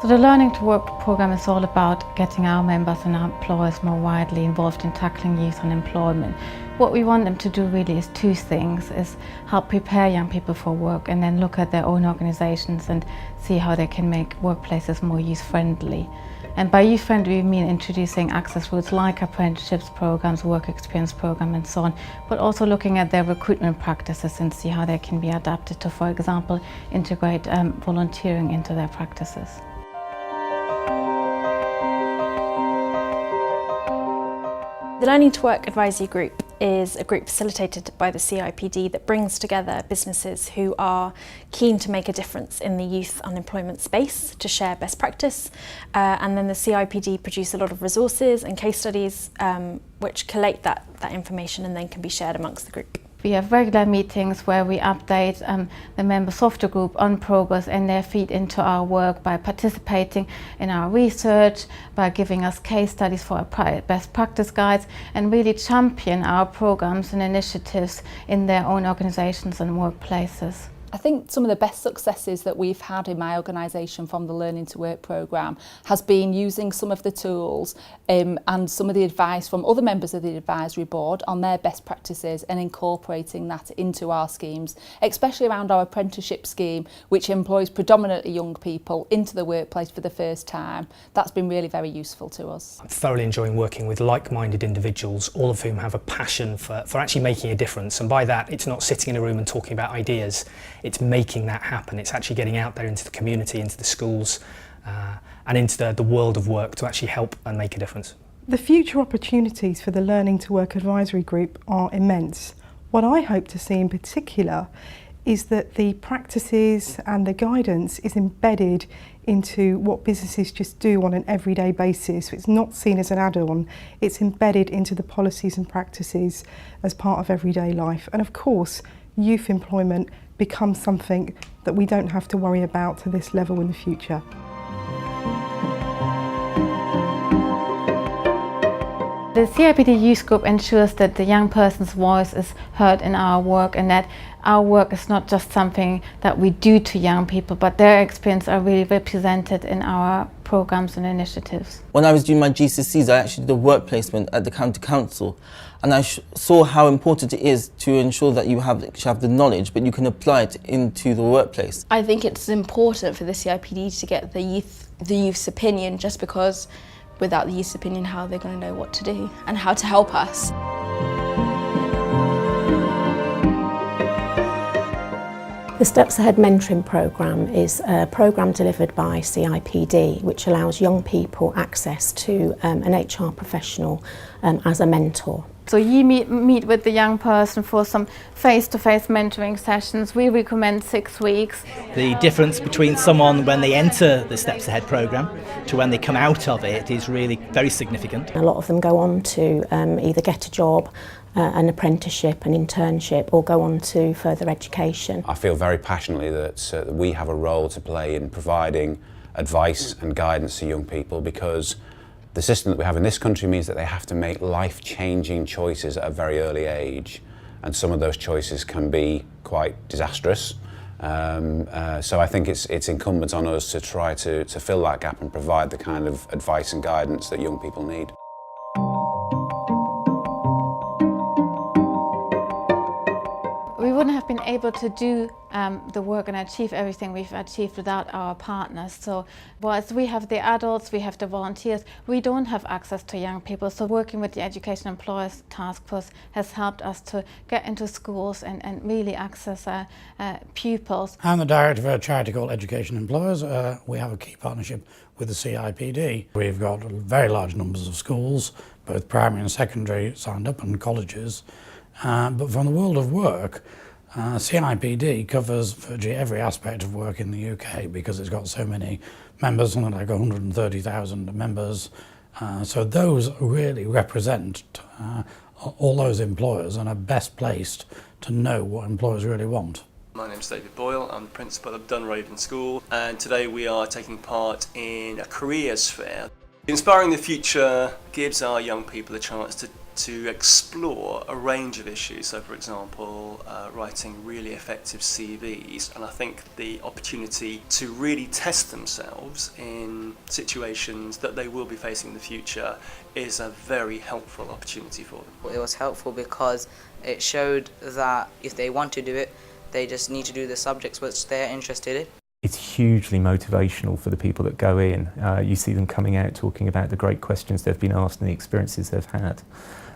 So the Learning to Work programme is all about getting our members and our employers more widely involved in tackling youth unemployment. What we want them to do really is two things, is help prepare young people for work and then look at their own organisations and see how they can make workplaces more youth-friendly. And by youth-friendly we mean introducing access routes like apprenticeships programmes, work experience programme and so on, but also looking at their recruitment practices and see how they can be adapted to, for example, integrate volunteering into their practices. The Learning to Work Advisory Group is a group facilitated by the CIPD that brings together businesses who are keen to make a difference in the youth unemployment space to share best practice. And then the CIPD produce a lot of resources and case studies which collate that information and then can be shared amongst the group. We have regular meetings where we update the members of the group on progress and their feed into our work by participating in our research, by giving us case studies for our best practice guides, and really champion our programs and initiatives in their own organisations and workplaces. I think some of the best successes that we've had in my organisation from the Learning to Work programme has been using some of the tools and some of the advice from other members of the advisory board on their best practices and incorporating that into our schemes, especially around our apprenticeship scheme, which employs predominantly young people into the workplace for the first time. That's been really very useful to us. I'm thoroughly enjoying working with like-minded individuals, all of whom have a passion for actually making a difference. And by that, it's not sitting in a room and talking about ideas. It's making that happen. It's actually getting out there into the community, into the schools and into the world of work to actually help and make a difference. The future opportunities for the Learning to Work Advisory Group are immense. What I hope to see in particular is that the practices and the guidance is embedded into what businesses just do on an everyday basis. It's not seen as an add-on, it's embedded into the policies and practices as part of everyday life. And of course, youth employment becomes something that we don't have to worry about to this level in the future. The CIPD Youth Group ensures that the young person's voice is heard in our work and that our work is not just something that we do to young people, but their experience are really represented in our programs and initiatives. When I was doing my GCSEs, I actually did a work placement at the county council, and I saw how important it is to ensure that you have the knowledge, but you can apply it into the workplace. I think it's important for the CIPD to get the youth's opinion, just because without the youth's opinion, how are they going to know what to do and how to help us? The Steps Ahead Mentoring Programme is a programme delivered by CIPD which allows young people access to an HR professional as a mentor. So you meet with the young person for some face-to-face mentoring sessions. We recommend 6 weeks. The difference between someone when they enter the Steps Ahead programme to when they come out of it is really very significant. A lot of them go on to either get a job, an apprenticeship, an internship, or go on to further education. I feel very passionately that we have a role to play in providing advice and guidance to young people, because the system that we have in this country means that they have to make life-changing choices at a very early age, and some of those choices can be quite disastrous. So I think it's incumbent on us to try to fill that gap and provide the kind of advice and guidance that young people need. We wouldn't have been able to do the work and achieve everything we've achieved without our partners. So whilst we have the adults, we have the volunteers, we don't have access to young people. So working with the Education Employers Task Force has helped us to get into schools and really access pupils. I'm the director of a charity called Education Employers. We have a key partnership with the CIPD. We've got very large numbers of schools, both primary and secondary, signed up, and colleges. But from the world of work, CIPD covers virtually every aspect of work in the UK because it's got so many members, something like 130,000 members. So those really represent all those employers and are best placed to know what employers really want. My name's David Boyle, I'm the principal of Dunraven School, and today we are taking part in a careers fair. Inspiring the Future gives our young people a chance to to explore a range of issues. So, for example, writing really effective CVs, and I think the opportunity to really test themselves in situations that they will be facing in the future is a very helpful opportunity for them. It was helpful because it showed that if they want to do it, they just need to do the subjects which they're interested in. It's hugely motivational for the people that go in. You see them coming out talking about the great questions they've been asked and the experiences they've had.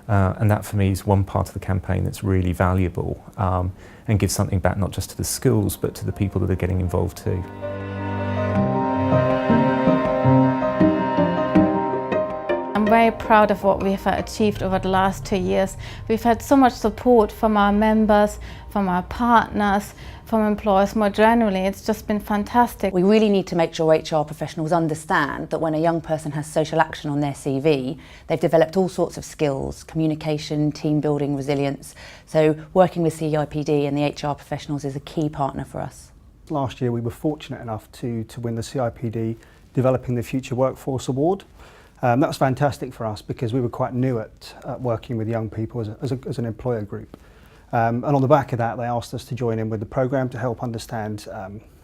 And that for me is one part of the campaign that's really valuable and gives something back not just to the schools but to the people that are getting involved too. I'm very proud of what we've achieved over the last 2 years. We've had so much support from our members, from our partners, from employers more generally. It's just been fantastic. We really need to make sure HR professionals understand that when a young person has social action on their CV, they've developed all sorts of skills, communication, team building, resilience. So working with CIPD and the HR professionals is a key partner for us. Last year we were fortunate enough to win the CIPD Developing the Future Workforce Award. That was fantastic for us because we were quite new at working with young people as an employer group. And on the back of that, they asked us to join in with the programme to help understand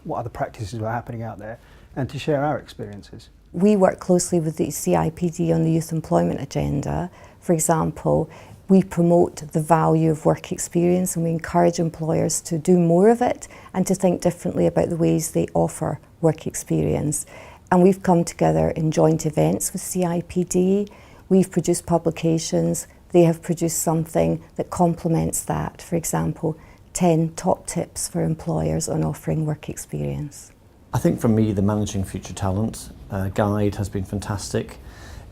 what other practices were happening out there and to share our experiences. We work closely with the CIPD on the youth employment agenda. For example, we promote the value of work experience and we encourage employers to do more of it and to think differently about the ways they offer work experience. And we've come together in joint events with CIPD. We've produced publications. They have produced something that complements that. For example, 10 top tips for employers on offering work experience. I think for me, the Managing Future Talent guide has been fantastic.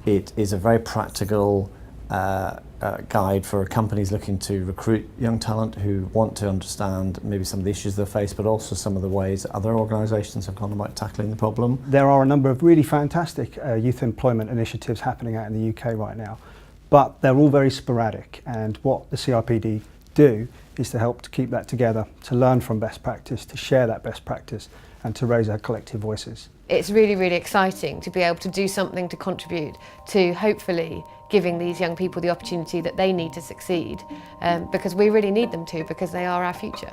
It is a very practical guide for companies looking to recruit young talent who want to understand maybe some of the issues they face, but also some of the ways that other organisations have gone about tackling the problem. There are a number of really fantastic youth employment initiatives happening out in the UK right now, but they're all very sporadic, and what the CIPD do is to help to keep that together, to learn from best practice, to share that best practice and to raise our collective voices. It's really, really exciting to be able to do something to contribute to hopefully giving these young people the opportunity that they need to succeed, because we really need them to, because they are our future.